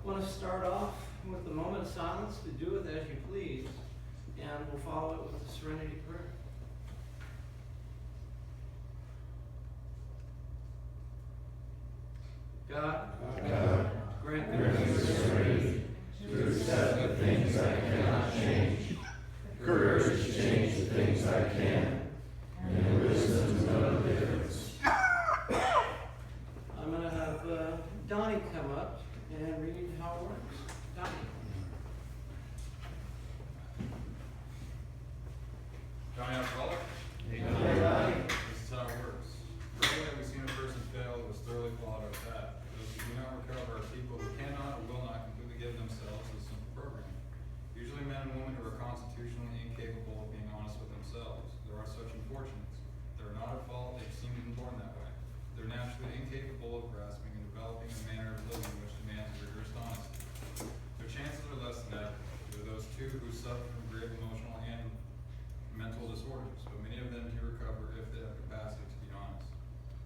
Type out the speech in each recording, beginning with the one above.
want to start off with a moment of silence to do with as you please, and we'll follow it with the serenity prayer. God, grant me the serenity to accept the things I cannot change, courage to change the things I can, and wisdom to know the difference. I'm going to have Donnie come up and read how it works. Donnie. Johnny Alcoholic? Hey, Donnie. This is how it works. Rarely have we seen a person fail who was thoroughly followed our path. Those who do not recover are people who cannot or will not completely give themselves to a simple program. Usually men and women who are constitutionally incapable of being honest with themselves. There are such unfortunates. They are not at fault, they seem to be born that way. They're naturally incapable of grasping and developing a manner of living which demands rigorous honesty. Their chances are less than average. There are those too who suffer from grave emotional and mental disorders, but many of them do recover if they have capacity to be honest.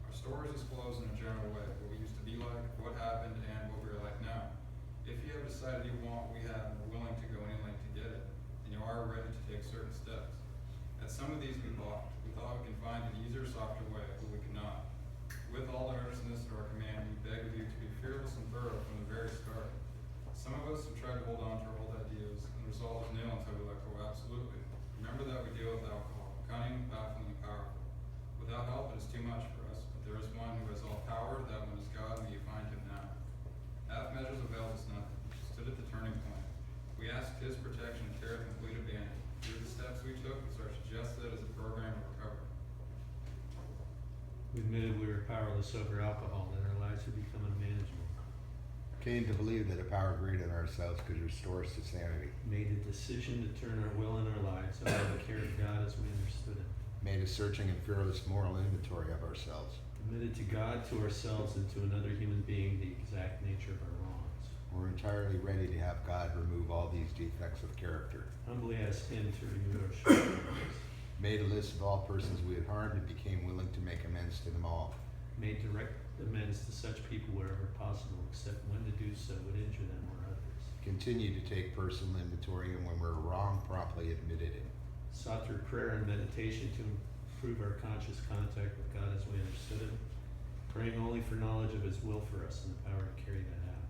Our stories disclose in a general way what we used to be like, what happened, and what we are like now. If you have decided you want what we have and are willing to go any length to get it, then you are ready to take certain steps. At some of these we balked. We thought we could find an easier, softer way, but we could not. With all the earnestness at our command, we beg of you to be fearless and thorough from the very start. Some of us have tried to hold on to our old ideas, and the result is nil until we let go absolutely. Remember that we deal with alcohol, cunning, baffling, and powerful. Without help, it is too much for us, but there is one who has all power, that one is God, and may you find him now. Half measures availed us nothing. Stood at the turning point. We asked his protection and care complete abandon. Here are the steps we took, which are suggested as a program of recovery. We admitted we were powerless over alcohol and our lives had become unmanageable. Came to believe that a power greater than ourselves could restore us to sanity. Made a decision to turn our will and our lives over to the care of God as we understood it. Made a searching and fearless moral inventory of ourselves. Admitted to God, to ourselves, and to another human being the exact nature of our wrongs. We're entirely ready to have God remove all these defects of character. Humbly asked him to remove our shortcomings. Made a list of all persons we had harmed and became willing to make amends to them all. Made direct amends to such people wherever possible, except when to do so would injure them or others. Continued to take personal inventory, and when we were wrong, promptly admitted it. Sought through prayer and meditation to improve our conscious contact with God as we understood him, praying only for knowledge of his will for us and the power to carry that out.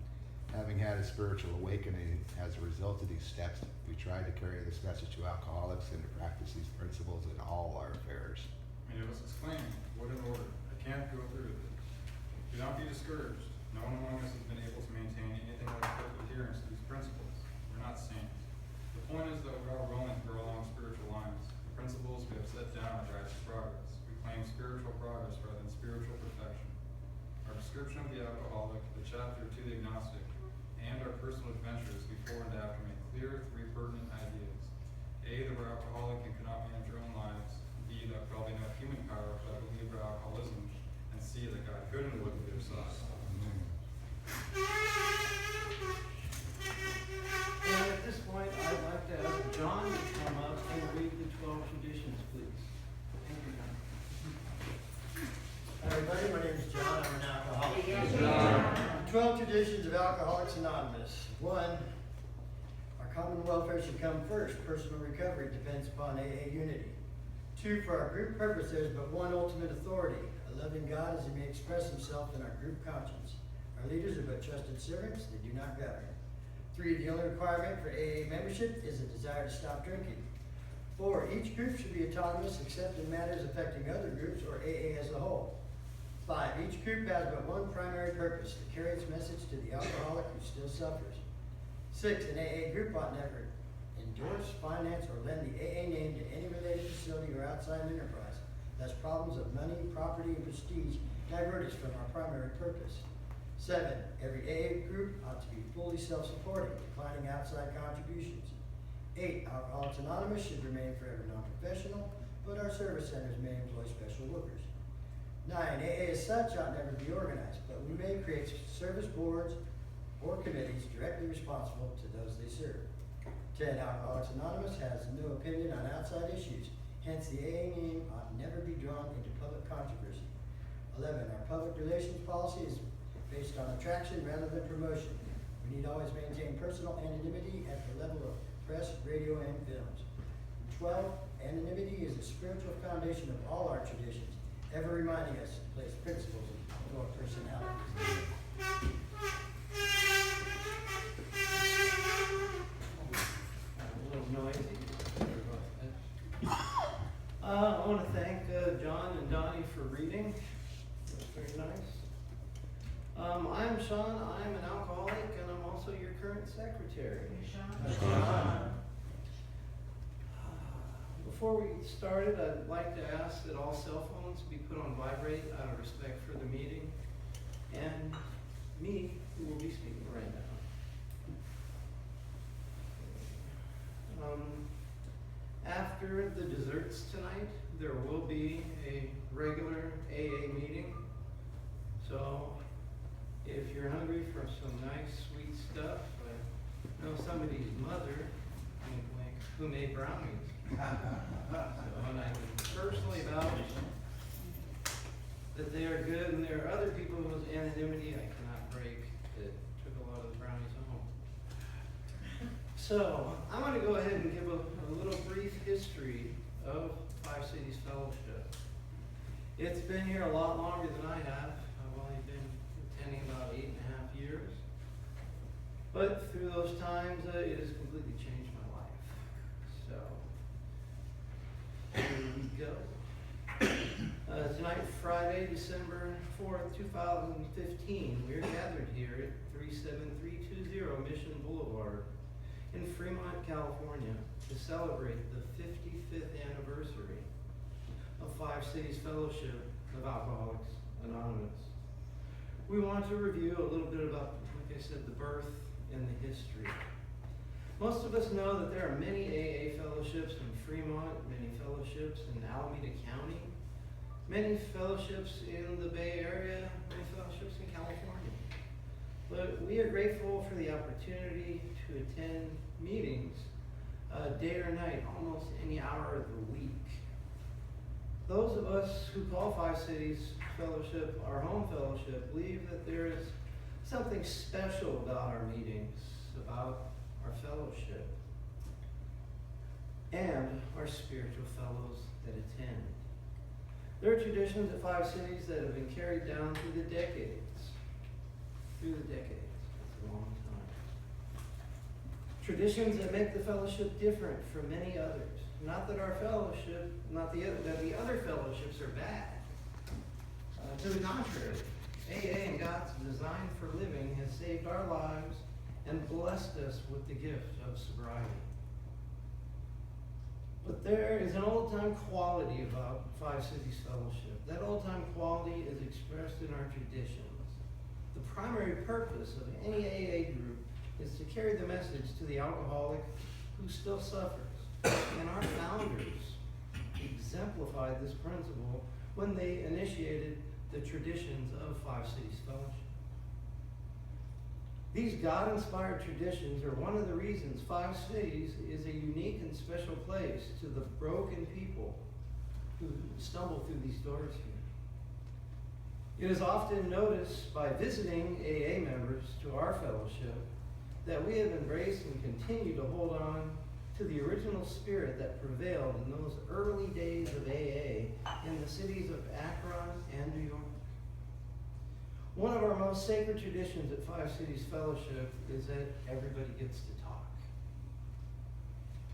Having had a spiritual awakening as a result of these steps, we tried to carry this message to alcoholics and to practice these principles in all our affairs. Many of us exclaim, what an order. I can't go through with it. Do not be discouraged. No one among us has been able to maintain anything like perfect adherence to these principles. We're not saints. The point is that we are willing to grow along spiritual lines. The principles we have set down are guides to progress. We claim spiritual progress rather than spiritual perfection. Our description of the alcoholic, the chapter to the agnostic, and our personal adventures before and after make clear three pertinent ideas. A, that we're alcoholic and cannot manage our own lives. B, that we probably know human power but believe our alcoholism. And C, that God could and would give us. And at this point, I'd like to ask John to come up and read the 12 traditions, please. Thank you, John. Hi everybody, my name is John. I'm an alcoholic. John. 12 traditions of Alcoholics Anonymous. 1, our common welfare should come first. Personal recovery depends upon AA unity. 2, for our group purpose, there is but one ultimate authority, a loving God as he may express himself in our group conscience. Our leaders are but trusted servants, they do not govern. 3, the only requirement for AA membership is a desire to stop drinking. 4, each group should be autonomous except in matters affecting other groups or AA as a whole. 5, each group has but one primary purpose, to carry its message to the alcoholic who still suffers. 6, an AA group ought never endorse, finance, or lend the AA name to any related facility or outside enterprise, lest problems of money, property, and prestige divert us from our primary purpose. 7, every AA group ought to be fully self-supporting, declining outside contributions. 8, Alcoholics Anonymous should remain forever non-professional, but our service centers may employ special workers. 9, AA as such ought never be organized, but we may create service boards or committees directly responsible to those they serve. 10, Alcoholics Anonymous has no opinion on outside issues, hence the AA name ought never be drawn into public controversy. 11, our public relations policy is based on attraction rather than promotion. We We need to always maintain personal anonymity at the level of press, radio, and films. 12, anonymity is the spiritual foundation of all our traditions, ever reminding us to place principles into our personalities. A little noisy. I want to thank John and Donnie for reading. That's very nice. I'm Sean. I'm an alcoholic, and I'm also your current secretary. Before we get started, I'd like to ask that all cell phones be put on vibrate out of respect for the meeting and me, who will be speaking right now. After the desserts tonight, there will be a regular AA meeting. So if you're hungry for some nice sweet stuff, I know somebody's mother, wink, wink, who made brownies. So, and I can personally vouch that they are good, and there are other people whose anonymity I cannot break that took a lot of the brownies home. So I'm going to go ahead and give a little brief history of Five Cities Fellowship. It's been here a lot longer than I have. I've only been attending about 8.5 years. But through those times, it has completely changed my life. So, here we go. Tonight, Friday, December 4th, 2015, we are gathered here at 37320 Mission Boulevard in Fremont, California, to celebrate the 55th anniversary of Five Cities Fellowship of Alcoholics Anonymous. We want to review a little bit about, like I said, the birth and the history. Most of us know that there are many AA fellowships in Fremont, many fellowships in Alameda County, many fellowships in the Bay Area, many fellowships in California. But we are grateful for the opportunity to attend meetings day or night, almost any hour of the week. Those of us who call Five Cities Fellowship our home fellowship believe that there is something special about our meetings, about our fellowship, and our spiritual fellows that attend. There are traditions at Five Cities that have been carried down through the decades. It's a long time. Traditions that make the fellowship different from many others. Not that our fellowship, that the other fellowships are bad. To the contrary, AA and God's design for living has saved our lives and blessed us with the gift of sobriety. But there is an old-time quality about Five Cities Fellowship. That old-time quality is expressed in our traditions. The primary purpose of any AA group is to carry the message to the alcoholic who still suffers. And our founders exemplified this principle when they initiated the traditions of Five Cities Fellowship. These God-inspired traditions are one of the reasons Five Cities is a unique and special place to the broken people who stumble through these doors here. It is often noticed by visiting AA members to our fellowship that we have embraced and continue to hold on to the original spirit that prevailed in those early days of AA in the cities of Akron and New York. One of our most sacred traditions at Five Cities Fellowship is that everybody gets to talk.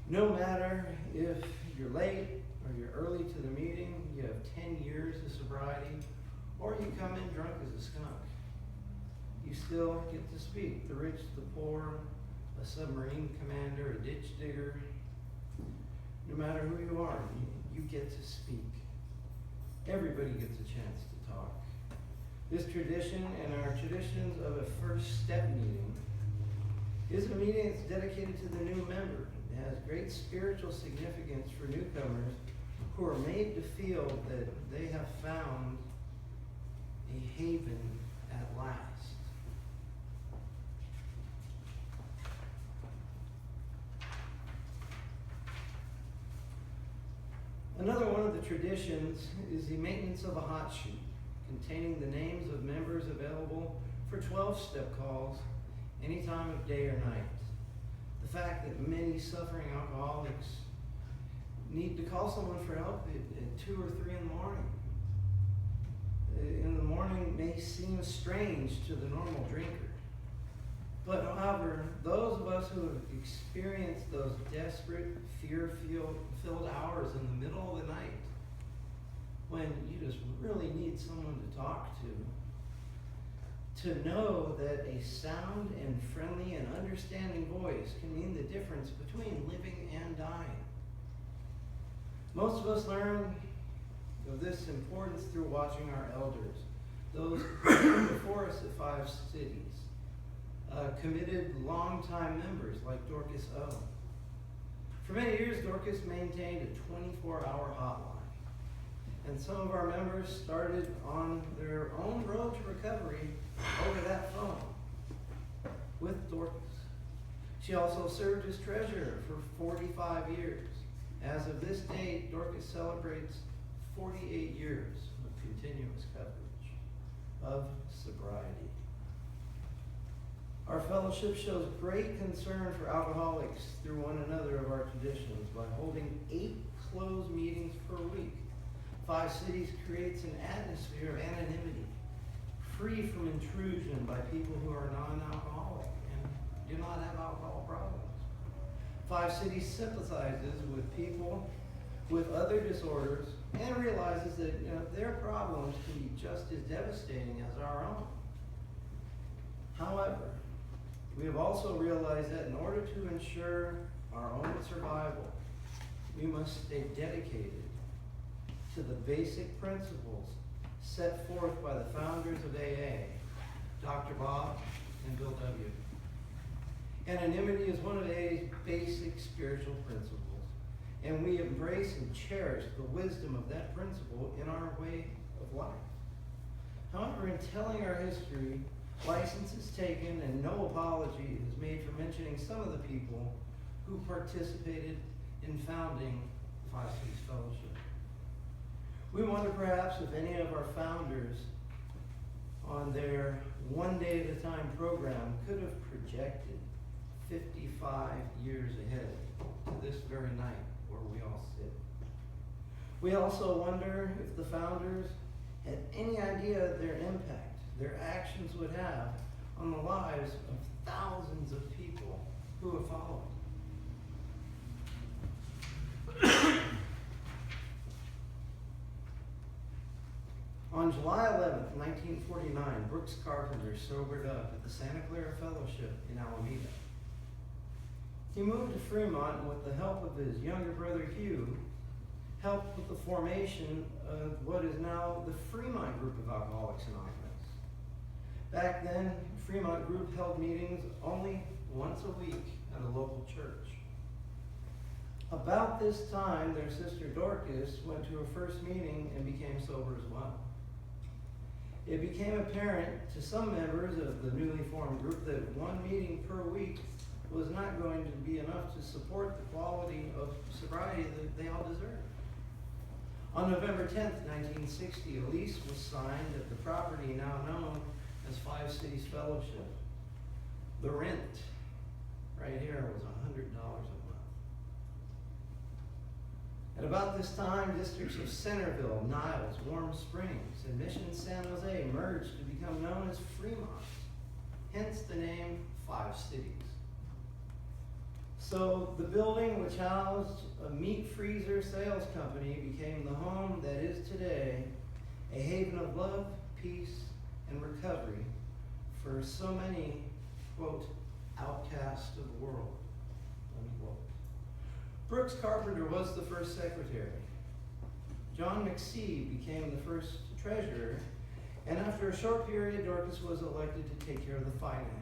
No matter if you're late or you're early to the meeting, you have 10 years of sobriety, or you come in drunk as a skunk, you still get to speak. The rich, the poor, a submarine commander, a ditch digger, no matter who you are, you get to speak. Everybody gets a chance to talk. This tradition and our traditions of a first step meeting is a meeting that's dedicated to the new member. It has great spiritual significance for newcomers who are made to feel that they have found a haven at last. Another one of the traditions is the maintenance of a hot sheet containing the names of members available for 12-step calls any time of day or night. The fact that many suffering alcoholics need to call someone for help at 2 or 3 in the morning. In the morning may seem strange to the normal drinker. But however, those of us who have experienced those desperate, fear-filled hours in the middle of the night, when you just really need someone to talk to know that a sound and friendly and understanding voice can mean the difference between living and dying. Most of us learn of this importance through watching our elders, those who came before us at 5 cities, committed longtime members like Dorcas O. For many years, Dorcas maintained a 24-hour hotline. And some of our members started on their own road to recovery over that phone with Dorcas. She also served as treasurer for 45 years. As of this date, Dorcas celebrates 48 years of continuous coverage of sobriety. Our fellowship shows great concern for alcoholics through one another of our traditions by holding 8 closed meetings per week. 5 Cities creates an atmosphere of anonymity, free from intrusion by people who are non-alcoholic and do not have alcohol problems. 5 Cities sympathizes with people with other disorders and realizes that their problems can be just as devastating as our own. However, we have also realized that in order to ensure our own survival, we must stay dedicated to the basic principles set forth by the founders of AA, Dr. Bob and Bill W. Anonymity is one of AA's basic spiritual principles, and we embrace and cherish the wisdom of that principle in our way of life. However, in telling our history, license is taken and no apology is made for mentioning some of the people who participated in founding the 5 Cities Fellowship. We wonder perhaps if any of our founders on their one day at a time program could have projected 55 years ahead to this very night where we all sit. We also wonder if the founders had any idea their impact their actions would have on the lives of thousands of people who have followed. On July 11th, 1949, Brooks Carpenter sobered up at the Santa Clara Fellowship in Alameda. He moved to Fremont and with the help of his younger brother Hugh, helped with the formation of what is now the Fremont Group of Alcoholics Anonymous. Back then, Fremont Group held meetings only once a week at a local church. About this time, their sister Dorcas went to her first meeting and became sober as well. It became apparent to some members of the newly formed group that one meeting per week was not going to be enough to support the quality of sobriety that they all deserved. On November 10th, 1960, a lease was signed at the property now known as 5 Cities Fellowship. The rent right here was $100 a month. At about this time, districts of Centerville, Niles, Warm Springs, and Mission San Jose merged to become known as Fremont, hence the name 5 Cities. So the building which housed a meat freezer sales company became the home that is today a haven of love, peace, and recovery for so many, quote, outcasts of the world, unquote. Brooks Carpenter was the first secretary. John McSee became the first treasurer, and after a short period, Dorcas was elected to take care of the finances.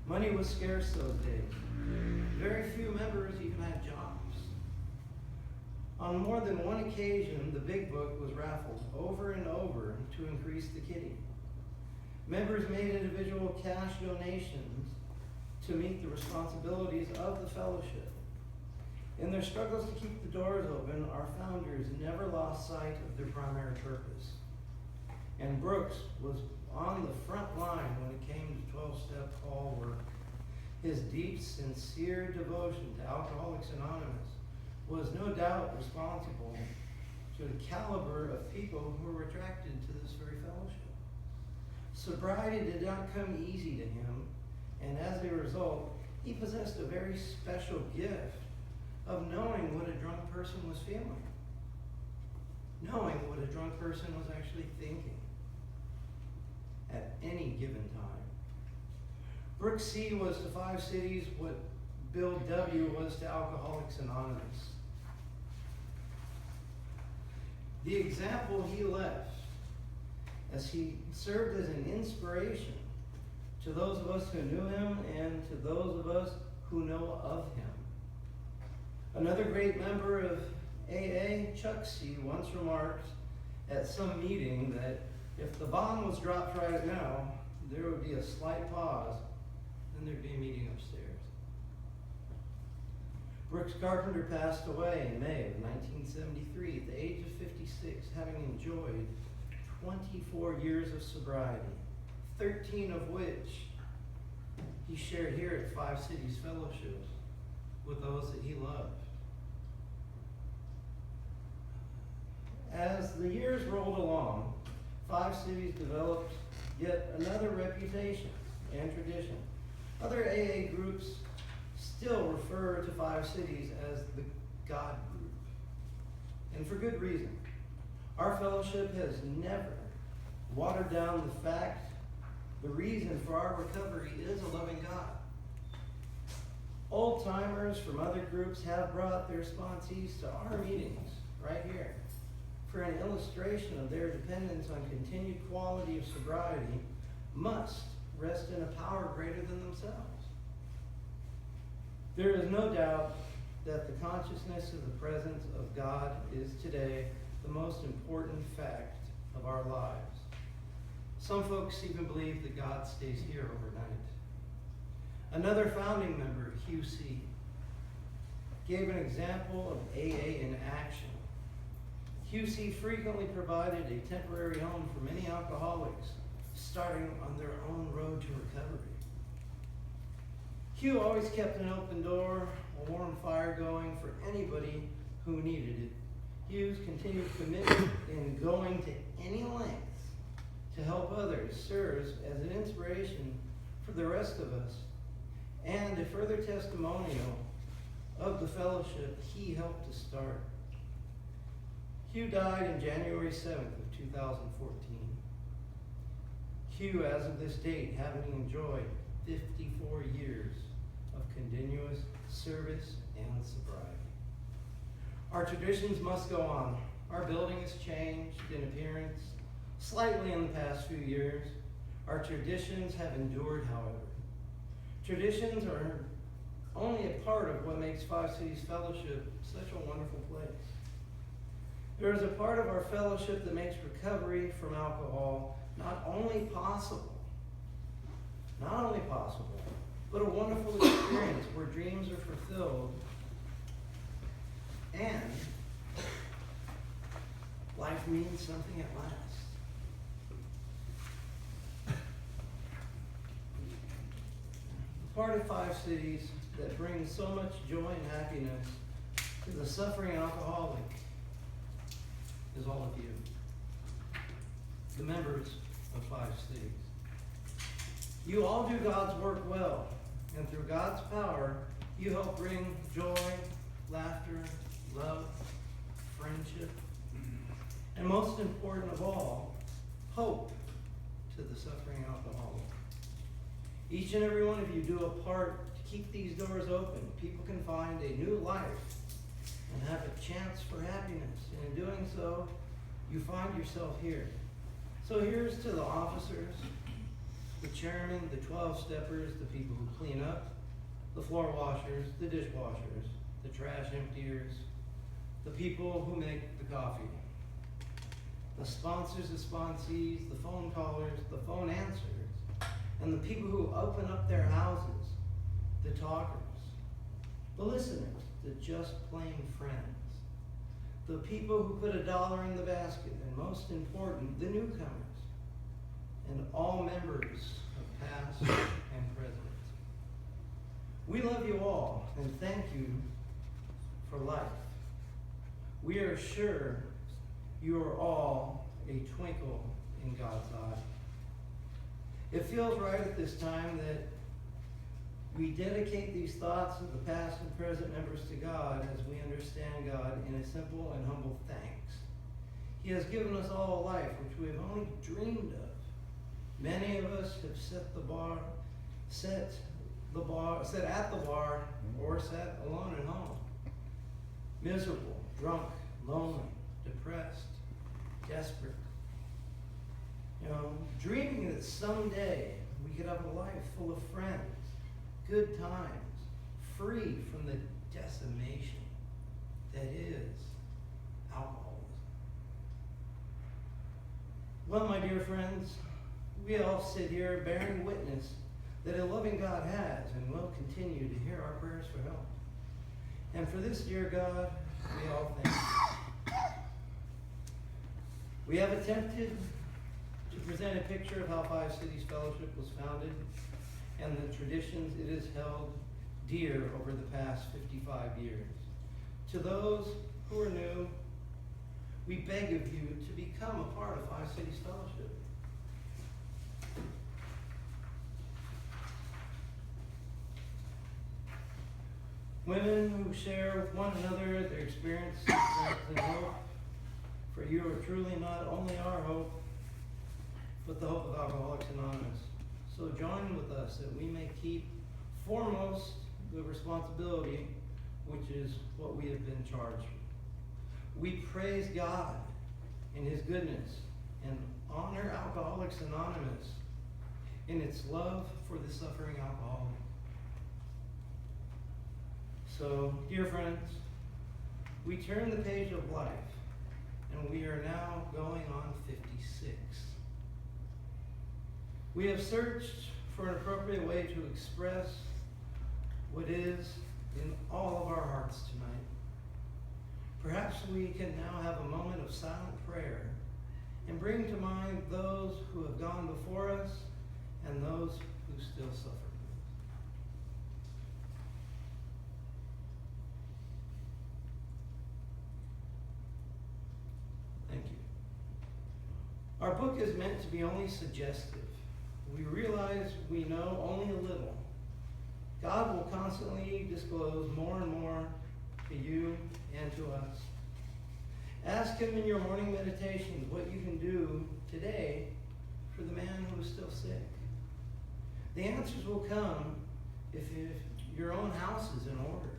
Money was scarce those days. Very few members even had jobs. On more than one occasion, the big book was raffled over and over to increase the kitty. Members made individual cash donations to meet the responsibilities of the fellowship. In their struggles to keep the doors open, our founders never lost sight of their primary purpose. And Brooks was on the front line when it came to 12-step call work. His deep, sincere devotion to Alcoholics Anonymous was no doubt responsible to the caliber of people who were attracted to this very fellowship. Sobriety did not come easy to him, and as a result, he possessed a very special gift of knowing what a drunk person was feeling, knowing what a drunk person was actually thinking at any given time. Brooke C. was to Five Cities what Bill W. was to Alcoholics Anonymous. The example he left as he served as an inspiration to those of us who knew him and to those of us who know of him. Another great member of AA, Chuck C., once remarked at some meeting that if the bomb was dropped right now, there would be a slight pause, then there'd be a meeting upstairs. Brooks Carpenter passed away in May of 1973 at the age of 56, having enjoyed 24 years of sobriety, 13 of which he shared here at Five Cities Fellowship with those that he loved. As the years rolled along, Five Cities developed yet another reputation and tradition. Other AA groups still refer to Five Cities as the God Group, and for good reason. Our fellowship has never watered down the fact, the reason for our recovery is a loving God. Old timers from other groups have brought their sponsees to our meetings right here for an illustration of their dependence on continued quality of sobriety must rest in a power greater than themselves. There is no doubt that the consciousness of the presence of God is today the most important fact of our lives. Some folks even believe that God stays here overnight. Another founding member, Hugh C., gave an example of AA in action. Hugh C. frequently provided a temporary home for many alcoholics starting on their own road to recovery. Hugh always kept an open door, a warm fire going for anybody who needed it. Hugh's continued commitment in going to any lengths to help others serves as an inspiration for the rest of us and a further testimonial of the fellowship he helped to start. Hugh died on January 7th of 2014. Hugh, as of this date, having enjoyed 54 years of continuous service and sobriety. Our traditions must go on. Our building has changed in appearance slightly in the past few years. Our traditions have endured, however. Traditions are only a part of what makes Five Cities Fellowship such a wonderful place. There is a part of our fellowship that makes recovery from alcohol not only possible, but a wonderful experience where dreams are fulfilled and life means something at last. Part of Five Cities that brings so much joy and happiness to the suffering alcoholic is all of you, the members of Five Cities. You all do God's work well, and through God's power, you help bring joy, laughter, love, friendship, and most important of all, hope to the suffering alcoholic. Each and every one of you do a part to keep these doors open. People can find a new life and have a chance for happiness. And in doing so, you find yourself here. So here's to the officers, the chairman, the 12-steppers, the people who clean up, the floor washers, the dishwashers, the trash emptiers, the people who make the coffee, the sponsors, the sponsees, the phone callers, the phone answers, and the people who open up their houses, the talkers, the listeners, the just plain friends, the people who put $1 in the basket, and most important, the newcomers. and all members of past and present. We love you all and thank you for life. We are sure you are all a twinkle in God's eye. It feels right at this time that we dedicate these thoughts of the past and present members to God as we understand God in a simple and humble thanks. He has given us all a life which we have only dreamed of. Many of us have set at the bar, or sat alone at home. Miserable, drunk, lonely, depressed, desperate. Dreaming that someday we could have a life full of friends, good times, free from the decimation that is alcoholism. Well, my dear friends, we all sit here bearing witness that a loving God has and will continue to hear our prayers for help. And for this, dear God, we all thank you. We have attempted to present a picture of how Five Cities Fellowship was founded and the traditions it has held dear over the past 55 years. To those who are new, we beg of you to become a part of Five Cities Fellowship. Women who share with one another their experience, strength, and hope, for you are truly not only our hope, but the hope of Alcoholics Anonymous. So join with us that we may keep foremost the responsibility, which is what we have been charged with. We praise God in His goodness and honor Alcoholics Anonymous in its love for the suffering alcoholic. So, dear friends, we turn the page of life, and we are now going on 56. We have searched for an appropriate way to express what is in all of our hearts tonight. Perhaps we can now have a moment of silent prayer and bring to mind those who have gone before us and those who still suffer. Thank you. Our book is meant to be only suggestive. We realize we know only a little. God will constantly disclose more and more to you and to us. Ask Him in your morning meditations what you can do today for the man who is still sick. The answers will come if your own house is in order.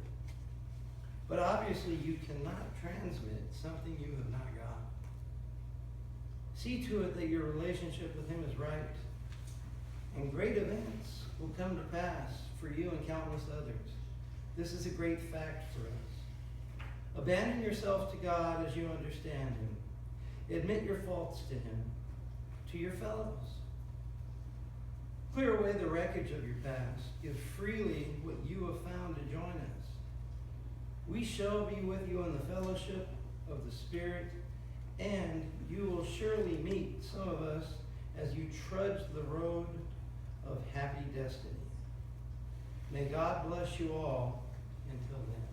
But obviously you cannot transmit something you have not got. See to it that your relationship with Him is right, and great events will come to pass for you and countless others. This is a great fact for us. Abandon yourself to God as you understand Him. Admit your faults to Him, to your fellows. Clear away the wreckage of your past. Give freely what you have found to join us. We shall be with you in the fellowship of the Spirit, and you will surely meet some of us as you trudge the road of happy destiny. May God bless you all until then.